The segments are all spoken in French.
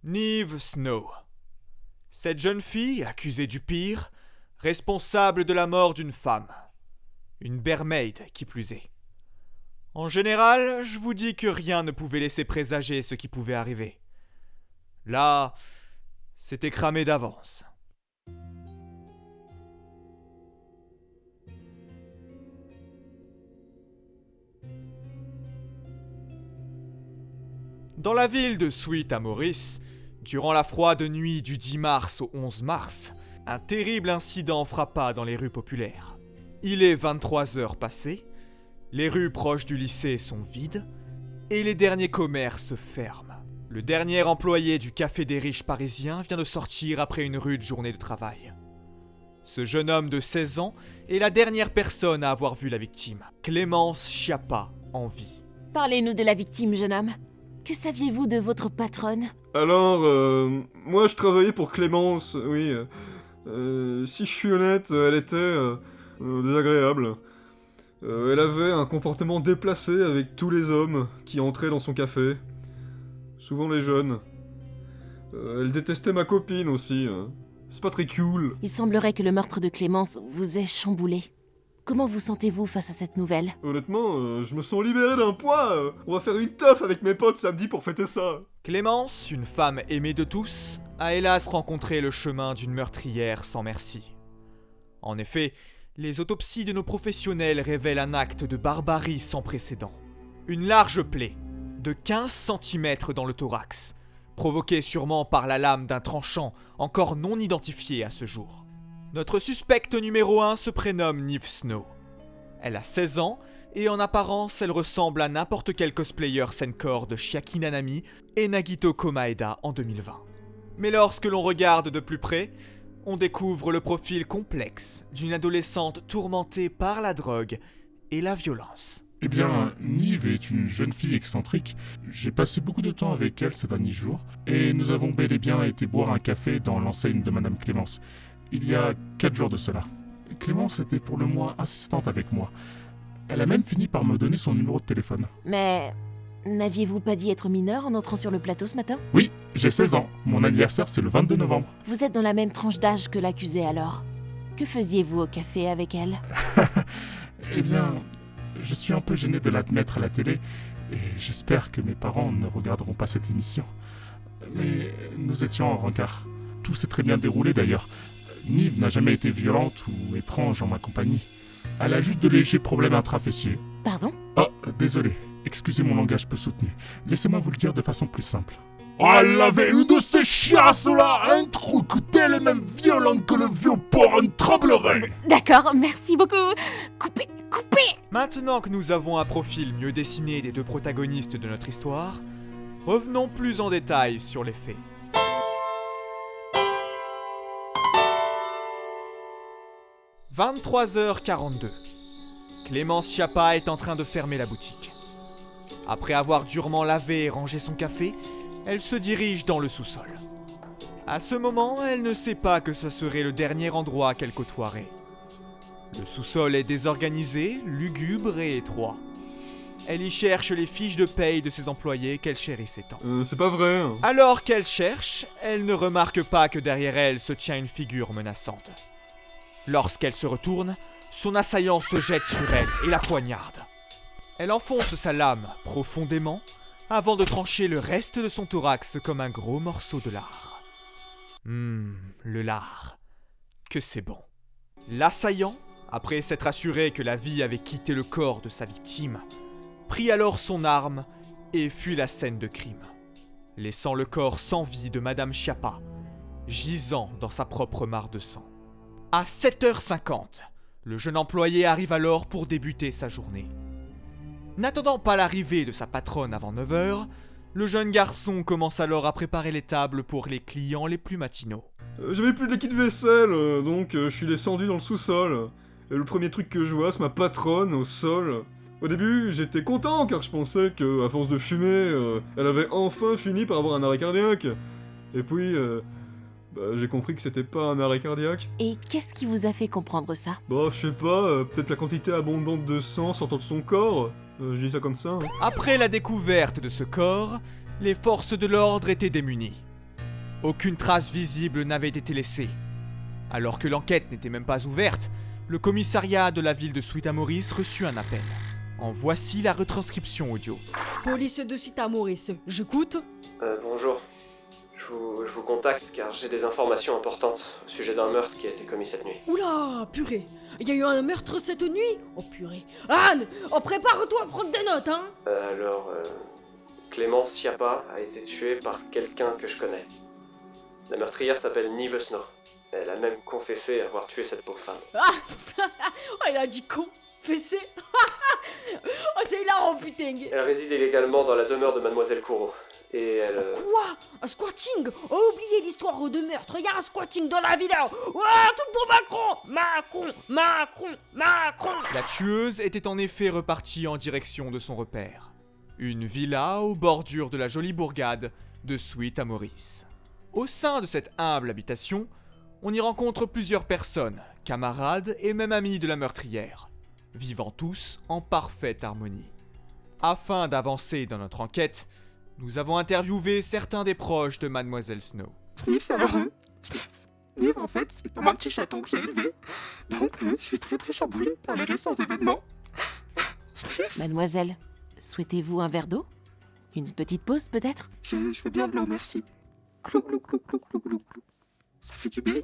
Niamh Snow. Cette jeune fille, accusée du pire, responsable de la mort d'une femme. Une barmaid, qui plus est. En général, je vous dis que rien ne pouvait laisser présager ce qui pouvait arriver. Là, c'était cramé d'avance. Dans la ville de Sweet à Maurice, durant la froide nuit du 10 mars au 11 mars, un terrible incident frappa dans les rues populaires. Il est 23 heures passées, les rues proches du lycée sont vides, et les derniers commerces ferment. Le dernier employé du Café des Riches parisien vient de sortir après une rude journée de travail. Ce jeune homme de 16 ans est la dernière personne à avoir vu la victime, Clémence Schiappa, en vie. Parlez-nous de la victime, jeune homme. Que saviez-vous de votre patronne? Alors, moi je travaillais pour Clémence, oui. Si je suis honnête, elle était désagréable. Elle avait un comportement déplacé avec tous les hommes qui entraient dans son café. Souvent les jeunes. Elle détestait ma copine aussi. C'est pas très cool. Il semblerait que le meurtre de Clémence vous ait chamboulé. Comment vous sentez-vous face à cette nouvelle? Honnêtement, je me sens libéré d'un poids. On va faire une teuf avec mes potes samedi pour fêter ça. Clémence, une femme aimée de tous, a hélas rencontré le chemin d'une meurtrière sans merci. En effet, les autopsies de nos professionnels révèlent un acte de barbarie sans précédent. Une large plaie, de 15 cm dans le thorax, provoquée sûrement par la lame d'un tranchant encore non identifié à ce jour. Notre suspecte numéro 1 se prénomme Niamh Snow. Elle a 16 ans et en apparence elle ressemble à n'importe quel cosplayer Sencore de Chiaki Nanami et Nagito Komaeda en 2020. Mais lorsque l'on regarde de plus près, on découvre le profil complexe d'une adolescente tourmentée par la drogue et la violence. Eh bien, Niamh est une jeune fille excentrique. J'ai passé beaucoup de temps avec elle ces derniers jours, et nous avons bel et bien été boire un café dans l'enseigne de Madame Clémence. Il y a 4 jours de cela. Clémence était pour le moins insistante avec moi. Elle a même fini par me donner son numéro de téléphone. Mais n'aviez-vous pas dit être mineur en entrant sur le plateau ce matin? Oui, j'ai 16 ans. Mon anniversaire, c'est le 22 novembre. Vous êtes dans la même tranche d'âge que l'accusé alors. Que faisiez-vous au café avec elle? Eh bien, je suis un peu gêné de l'admettre à la télé, et j'espère que mes parents ne regarderont pas cette émission. Mais nous étions en rencard. Tout s'est très bien déroulé d'ailleurs. Niamh n'a jamais été violente ou étrange en ma compagnie. Elle a juste de légers problèmes intrafessiers. Pardon? Oh, désolé. Excusez mon langage peu soutenu. Laissez-moi vous le dire de façon plus simple. Elle avait une de ces chiasses-là, un truc tellement violent que le vieux porc en tremblerait. D'accord, merci beaucoup. Coupez. Maintenant que nous avons un profil mieux dessiné des deux protagonistes de notre histoire, revenons plus en détail sur les faits. « 23h42. Clémence Schiappa est en train de fermer la boutique. Après avoir durement lavé et rangé son café, elle se dirige dans le sous-sol. À ce moment, elle ne sait pas que ce serait le dernier endroit qu'elle côtoierait. Le sous-sol est désorganisé, lugubre et étroit. Elle y cherche les fiches de paye de ses employés qu'elle chérissait tant. C'est pas vrai. Alors qu'elle cherche, elle ne remarque pas que derrière elle se tient une figure menaçante. Lorsqu'elle se retourne, son assaillant se jette sur elle et la poignarde. Elle enfonce sa lame profondément avant de trancher le reste de son thorax comme un gros morceau de lard. Le lard. Que c'est bon. L'assaillant, après s'être assuré que la vie avait quitté le corps de sa victime, prit alors son arme et fuit la scène de crime, laissant le corps sans vie de Madame Schiappa, gisant dans sa propre mare de sang. À 7h50, le jeune employé arrive alors pour débuter sa journée. N'attendant pas l'arrivée de sa patronne avant 9h, le jeune garçon commence alors à préparer les tables pour les clients les plus matinaux. J'avais plus de liquide vaisselle, donc je suis descendu dans le sous-sol. Et le premier truc que je vois, c'est ma patronne au sol. Au début, j'étais content car je pensais qu'à force de fumer, elle avait enfin fini par avoir un arrêt cardiaque. Et puis, j'ai compris que c'était pas un arrêt cardiaque. Et qu'est-ce qui vous a fait comprendre ça? Bah, je sais pas, peut-être la quantité abondante de sang sortant de son corps. Je dis ça comme ça. Après la découverte de ce corps, les forces de l'ordre étaient démunies. Aucune trace visible n'avait été laissée. Alors que l'enquête n'était même pas ouverte, le commissariat de la ville de Sweet-Amoris reçut un appel. En voici la retranscription audio. Police de Sweet-Amoris, j'écoute. Bonjour. Je vous contacte car j'ai des informations importantes au sujet d'un meurtre qui a été commis cette nuit. Oula, purée. Il y a eu un meurtre cette nuit? Oh purée. Anne, prépare-toi à prendre des notes, hein. Clémence Schiappa a été tuée par quelqu'un que je connais. La meurtrière s'appelle Nive Snow. Elle a même confessé avoir tué cette pauvre femme. Oh, elle a dit con. Fessé. Oh, c'est hilarant, putain. Elle réside illégalement dans la demeure de Mademoiselle Courreau. Et elle... Quoi? Un squatting? Oh, oubliez l'histoire de meurtre, il y a un squatting dans la villa. Oh, tout pour Macron. La tueuse était en effet repartie en direction de son repère. Une villa aux bordures de la jolie bourgade de Sweet-Amoris. Au sein de cette humble habitation, on y rencontre plusieurs personnes, camarades et même amis de la meurtrière, vivant tous en parfaite harmonie. Afin d'avancer dans notre enquête, nous avons interviewé certains des proches de Mademoiselle Snow. Sniff, alors, Nive, en fait, c'est comme un petit chaton que j'ai élevé. Donc, je suis très chamboulé par les récents événements. Sniff. Mademoiselle, souhaitez-vous un verre d'eau? Une petite pause, peut-être? Je veux bien de l'eau, merci. Clou, clou, clou, clou, clou, clou, clou. Ça fait du bien.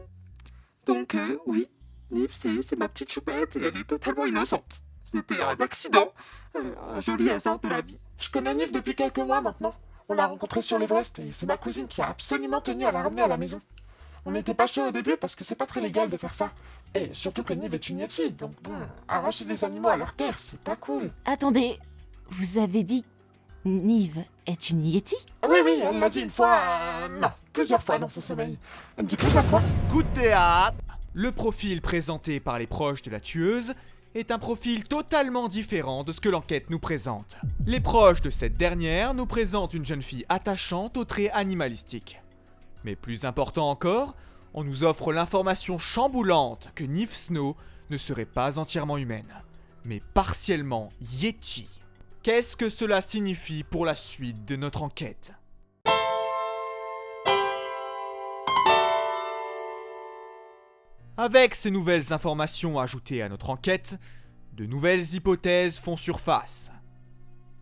Donc, oui, Nive, c'est ma petite choupette et elle est totalement innocente. C'était un accident, un joli hasard de la vie. Je connais Nive depuis quelques mois maintenant. On l'a rencontrée sur l'Everest et c'est ma cousine qui a absolument tenu à la ramener à la maison. On n'était pas chaud au début parce que c'est pas très légal de faire ça. Et surtout que Nive est une yeti, donc bon, arracher des animaux à leur terre, c'est pas cool. Attendez, vous avez dit... Nive est une yeti? Oui, elle l'a dit une fois, non, plusieurs fois dans son sommeil. Elle me dit plusieurs fois. Coup de théâtre! Le profil présenté par les proches de la tueuse est un profil totalement différent de ce que l'enquête nous présente. Les proches de cette dernière nous présentent une jeune fille attachante aux traits animalistiques. Mais plus important encore, on nous offre l'information chamboulante que Nive Snow ne serait pas entièrement humaine, mais partiellement yeti. Qu'est-ce que cela signifie pour la suite de notre enquête ? Avec ces nouvelles informations ajoutées à notre enquête, de nouvelles hypothèses font surface.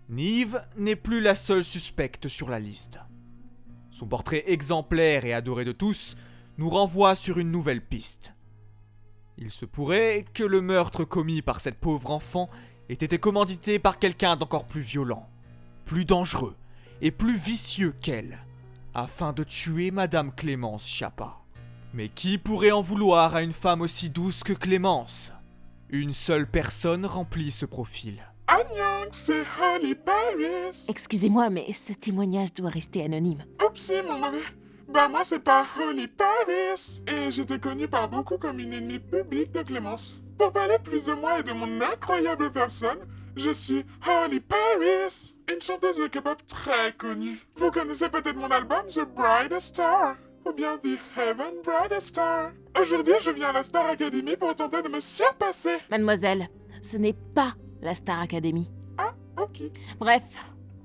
Nive n'est plus la seule suspecte sur la liste. Son portrait exemplaire et adoré de tous nous renvoie sur une nouvelle piste. Il se pourrait que le meurtre commis par cette pauvre enfant ait été commandité par quelqu'un d'encore plus violent, plus dangereux et plus vicieux qu'elle, afin de tuer Madame Clémence Schiappa. Mais qui pourrait en vouloir à une femme aussi douce que Clémence ? Une seule personne remplit ce profil. Agnon, c'est Holly Paris. Excusez-moi, mais ce témoignage doit rester anonyme. Oupsie, mon mauvais. Bah moi c'est pas Holly Paris. Et j'étais connue par beaucoup comme une ennemie publique de Clémence. Pour parler plus de moi et de mon incroyable personne, je suis Holly Paris, une chanteuse de K-pop très connue. Vous connaissez peut-être mon album The Brightest Star, ou bien The Heaven Brightest Star. Aujourd'hui, je viens à la Star Academy pour tenter de me surpasser. Mademoiselle, ce n'est pas la Star Academy. Ah, ok. Bref,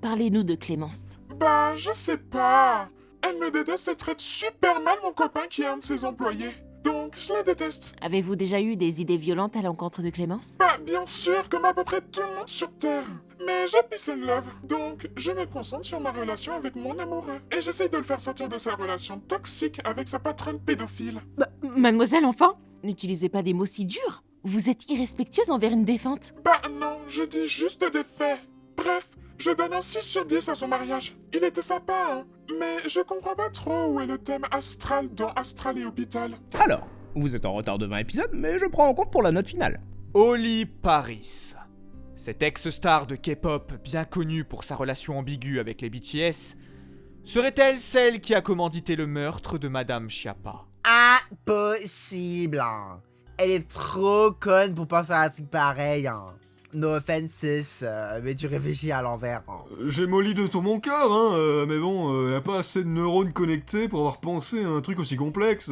parlez-nous de Clémence. Bah, je sais pas. Elle me déteste et traite super mal mon copain qui est un de ses employés. Donc, je la déteste. Avez-vous déjà eu des idées violentes à l'encontre de Clémence? Bah, bien sûr, comme à peu près tout le monde sur Terre. Mais j'ai peace and love, donc je me concentre sur ma relation avec mon amoureux. Et j'essaye de le faire sortir de sa relation toxique avec sa patronne pédophile. Mademoiselle, enfin, n'utilisez pas des mots si durs. Vous êtes irrespectueuse envers une défunte. Bah non, je dis juste des faits. Bref, je donne un 6 sur 10 à son mariage. Il était sympa, hein. Mais je comprends pas trop où est le thème astral dans Astral et Hôpital. Alors, vous êtes en retard de 20 épisodes, mais je prends en compte pour la note finale. Holly Paris. Cette ex-star de K-pop bien connue pour sa relation ambiguë avec les BTS, serait-elle celle qui a commandité le meurtre de Madame Schiappa ? Impossible. Elle est trop conne pour penser à un truc pareil. No offenses, mais tu réfléchis à l'envers. J'ai molli de tout mon cœur, mais bon, elle a pas assez de neurones connectés pour avoir pensé à un truc aussi complexe.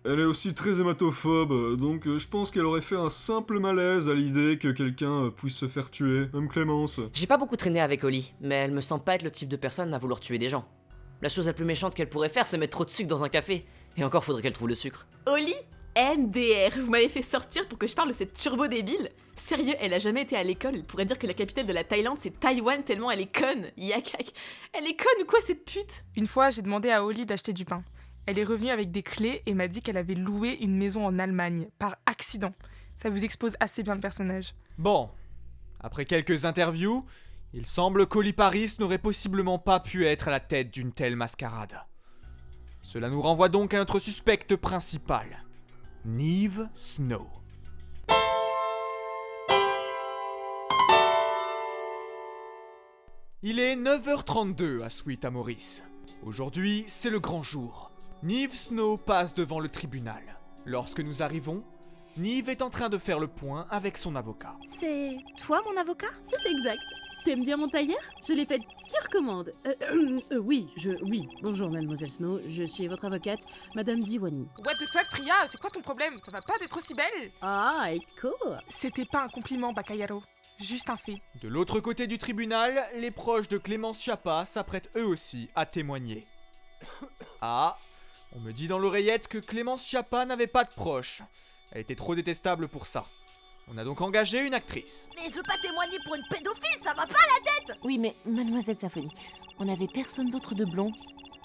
Elle est aussi très hématophobe, donc je pense qu'elle aurait fait un simple malaise à l'idée que quelqu'un puisse se faire tuer, même Clémence. J'ai pas beaucoup traîné avec Holly, mais elle me semble pas être le type de personne à vouloir tuer des gens. La chose la plus méchante qu'elle pourrait faire, c'est mettre trop de sucre dans un café. Et encore faudrait qu'elle trouve le sucre. Oli MDR, vous m'avez fait sortir pour que je parle de cette turbo débile. Sérieux, elle a jamais été à l'école, elle pourrait dire que la capitale de la Thaïlande c'est Taïwan tellement elle est conne. Yakak. Elle est conne ou quoi cette pute? Une fois, j'ai demandé à Oli d'acheter du pain. Elle est revenue avec des clés et m'a dit qu'elle avait loué une maison en Allemagne, par accident. Ça vous expose assez bien le personnage. Bon, après quelques interviews, il semble qu'Oli Paris n'aurait possiblement pas pu être à la tête d'une telle mascarade. Cela nous renvoie donc à notre suspecte principal, Niv Snow. Il est 9h32 à Sweet Amoris. Aujourd'hui, c'est le grand jour. Niv Snow passe devant le tribunal. Lorsque nous arrivons, Niv est en train de faire le point avec son avocat. C'est toi mon avocat? C'est exact. T'aimes bien mon tailleur? Je l'ai fait sur commande. Oui. Bonjour mademoiselle Snow, je suis votre avocate, madame Diwani. What the fuck, Priya? C'est quoi ton problème? Ça va pas d'être aussi belle? Ah, écho. C'était pas un compliment, Bakayaro. Juste un fait. De l'autre côté du tribunal, les proches de Clémence Schiappa s'apprêtent eux aussi à témoigner. Ah, on me dit dans l'oreillette que Clémence Schiappa n'avait pas de proches. Elle était trop détestable pour ça. On a donc engagé une actrice. Mais je veux pas témoigner pour une pédophile, ça va pas la tête! Oui, mais mademoiselle Symphonie, on avait personne d'autre de blond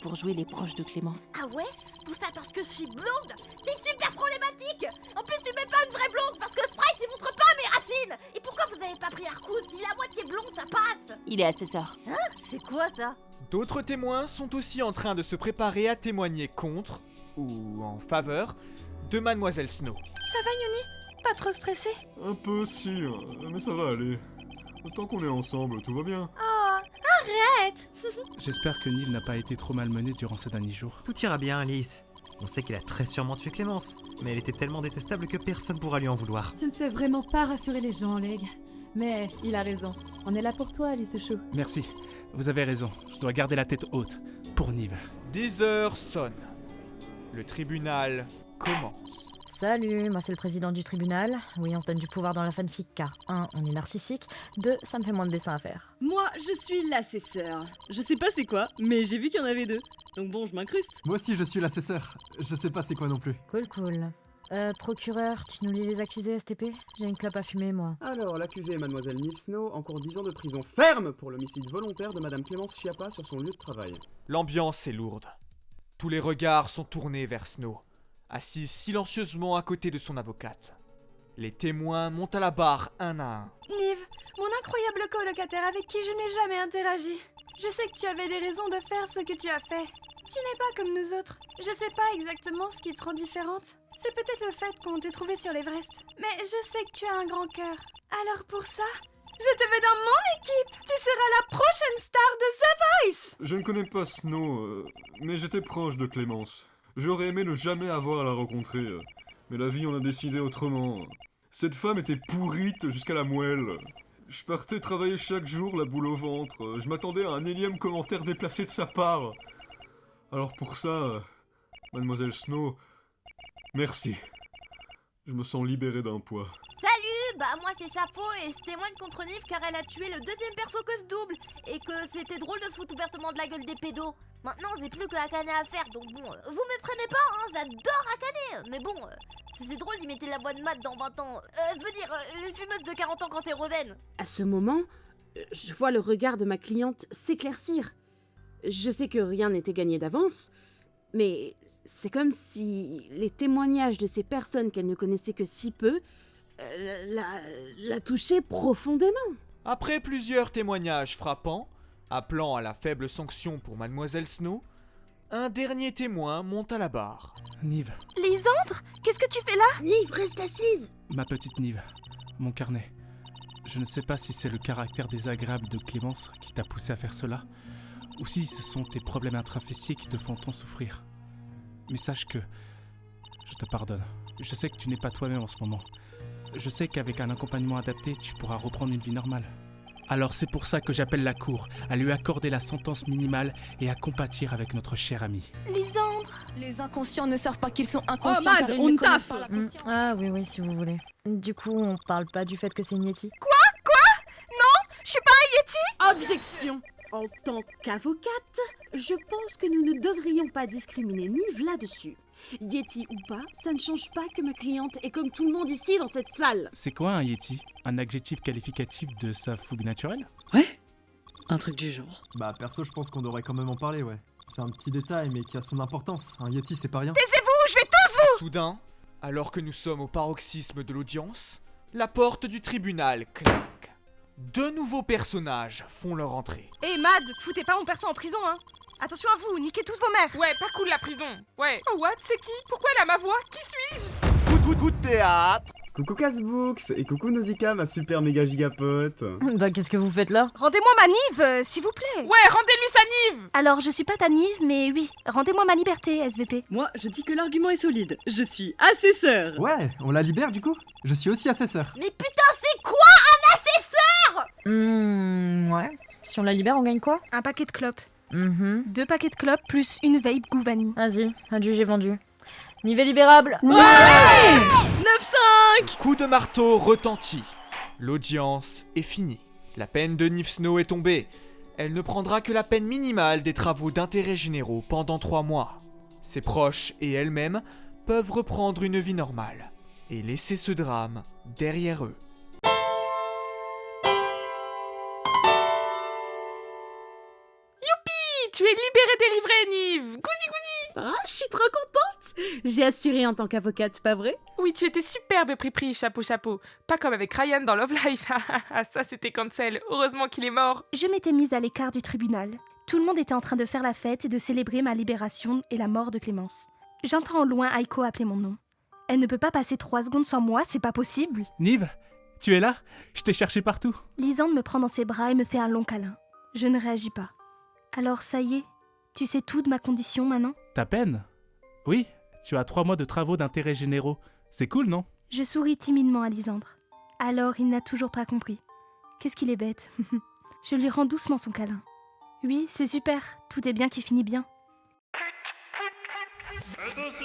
pour jouer les proches de Clémence. Ah ouais? Tout ça parce que je suis blonde? C'est super problématique! En plus, tu mets pas une vraie blonde parce que Sprite il montre pas mes racines! Et pourquoi vous avez pas pris Arcous? Si la moitié blonde, ça passe! Il est assesseur. Hein? C'est quoi ça? D'autres témoins sont aussi en train de se préparer à témoigner contre, ou en faveur, de mademoiselle Snow. Ça va Yoni? Pas trop stressé? Un peu si, mais ça va aller. Tant qu'on est ensemble, tout va bien. Oh, arrête! J'espère que Niv n'a pas été trop malmenée durant ces derniers jours. Tout ira bien, Alice. On sait qu'elle a très sûrement tué Clémence, mais elle était tellement détestable que personne pourra lui en vouloir. Tu ne sais vraiment pas rassurer les gens, Leg. Mais il a raison. On est là pour toi, Alice Chou. Merci, vous avez raison. Je dois garder la tête haute. Pour Niv. 10 heures sonnent. Le tribunal commence. Salut, moi c'est le président du tribunal. Oui, on se donne du pouvoir dans la fanfic car 1, on est narcissique, 2, ça me fait moins de dessins à faire. Moi, je suis l'assesseur. Je sais pas c'est quoi, mais j'ai vu qu'il y en avait 2. Donc bon, je m'incruste. Moi aussi, je suis l'assesseur. Je sais pas c'est quoi non plus. Cool. Procureur, tu nous lis les accusés, STP? J'ai une clope à fumer, moi. Alors, l'accusée, mademoiselle Niv Snow, encourt 10 ans de prison ferme pour l'homicide volontaire de madame Clémence Schiappa sur son lieu de travail. L'ambiance est lourde. Tous les regards sont tournés vers Snow, assise silencieusement à côté de son avocate. Les témoins montent à la barre un à un. Niv, mon incroyable colocataire avec qui je n'ai jamais interagi. Je sais que tu avais des raisons de faire ce que tu as fait. Tu n'es pas comme nous autres. Je sais pas exactement ce qui te rend différente. C'est peut-être le fait qu'on t'ait trouvé sur l'Everest. Mais je sais que tu as un grand cœur. Alors pour ça, je te veux dans mon équipe. Tu seras la prochaine star de The Voice. Je ne connais pas Snow, mais j'étais proche de Clémence. J'aurais aimé ne jamais avoir à la rencontrer, mais la vie en a décidé autrement. Cette femme était pourrite jusqu'à la moelle. Je partais travailler chaque jour la boule au ventre. Je m'attendais à un énième commentaire déplacé de sa part. Alors pour ça, mademoiselle Snow, merci. Je me sens libéré d'un poids. Salut, bah moi c'est Sappho et je témoigne contre Niv car elle a tué le deuxième perso que je double et que c'était drôle de foutre ouvertement de la gueule des pédos. Maintenant j'ai plus que Akane à faire donc bon, vous me prenez pas hein, j'adore Akane, mais bon, c'est drôle d'imiter la voix de Matt dans 20 ans, je veux dire, une fumeuse de 40 ans quand t'es Roden. À ce moment, je vois le regard de ma cliente s'éclaircir. Je sais que rien n'était gagné d'avance, mais c'est comme si les témoignages de ces personnes qu'elle ne connaissait que si peu la touchaient profondément. Après plusieurs témoignages frappants, appelant à la faible sanction pour mademoiselle Snow, un dernier témoin monte à la barre. Niv. Lysandre, qu'est-ce que tu fais là? Niv, reste assise. Ma petite Niv, mon carnet. Je ne sais pas si c'est le caractère désagréable de Clémence qui t'a poussé à faire cela, ou si ce sont tes problèmes intrafessiers qui te font tant souffrir. Mais sache que je te pardonne. Je sais que tu n'es pas toi-même en ce moment. Je sais qu'avec un accompagnement adapté, tu pourras reprendre une vie normale. Alors c'est pour ça que j'appelle la cour à lui accorder la sentence minimale et à compatir avec notre cher ami. Lysandre, les inconscients ne savent pas qu'ils sont inconscients. Oh Mad, on taffe. Ah oui, si vous voulez. Du coup, on parle pas du fait que c'est une Yeti? Quoi? Non, je suis pas un Yeti. Objection. En tant qu'avocate, je pense que nous ne devrions pas discriminer Nive là-dessus. Yeti ou pas, ça ne change pas que ma cliente est comme tout le monde ici dans cette salle. C'est quoi un Yeti? Un adjectif qualificatif de sa fougue naturelle? Ouais, un truc du genre. Bah perso, je pense qu'on devrait quand même en parler, ouais. C'est un petit détail, mais qui a son importance. Un Yeti, c'est pas rien. Taisez-vous, je vais tous vous... Soudain, alors que nous sommes au paroxysme de l'audience, la porte du tribunal claque. Deux nouveaux personnages font leur entrée. Hé Mad, foutez pas mon perso en prison, hein. Attention à vous, niquez tous vos mères. Ouais, pas cool la prison. Ouais. Oh what, c'est qui? Pourquoi elle a ma voix? Qui suis-je? Coup de théâtre. Coucou Casbooks et coucou Nausicaa, ma super méga gigapote. Bah qu'est-ce que vous faites là? Rendez-moi ma Nive, s'il vous plaît. Ouais, rendez-lui sa Nive. Alors, je suis pas ta Nive, mais oui, rendez-moi ma liberté, SVP. Moi, je dis que l'argument est solide. Je suis assesseur. Ouais, on la libère du coup. Je suis aussi assesseur. Mais putain, c'est quoi un assesseur? Ouais. Si on la libère, on gagne quoi? Un paquet de clopes. 2 paquets de clopes plus une vape goût vanille. Vas-y, adjugé vendu. Nive libérable. Ouais 9-5. Coup de marteau retentit. L'audience est finie. La peine de Nive Snow est tombée. Elle ne prendra que la peine minimale des travaux d'intérêt généraux pendant 3 mois. Ses proches et elle-même peuvent reprendre une vie normale et laisser ce drame derrière eux. Tu es libérée, délivrée, Nive. Gousi gousi. Ah, je suis trop contente. J'ai assuré en tant qu'avocate, pas vrai? Oui, tu étais superbe, Pripri, chapeau chapeau. Pas comme avec Ryan dans Love Life. Ça, c'était cancel. Heureusement qu'il est mort. Je m'étais mise à l'écart du tribunal. Tout le monde était en train de faire la fête et de célébrer ma libération et la mort de Clémence. J'entends au loin Aiko appeler mon nom. Elle ne peut pas passer 3 secondes sans moi, c'est pas possible. Nive, tu es là? Je t'ai cherché partout. Lisande me prend dans ses bras et me fait un long câlin. Je ne réagis pas. Alors ça y est, tu sais tout de ma condition maintenant? Ta peine? Oui, tu as 3 mois de travaux d'intérêt généraux. C'est cool, non? Je souris timidement à Lisandre. Alors il n'a toujours pas compris. Qu'est-ce qu'il est bête. Je lui rends doucement son câlin. Oui, c'est super, tout est bien qui finit bien. Attention.